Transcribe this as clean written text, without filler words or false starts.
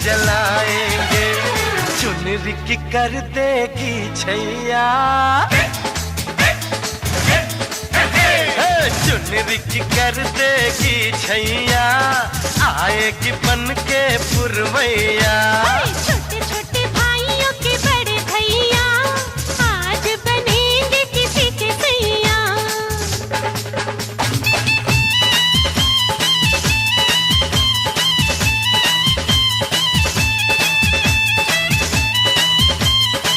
जलाएंगे। चुनरी की कर देगी छैया, चुनरी की कर देगी छैया, आएगी बन के पुरवैया।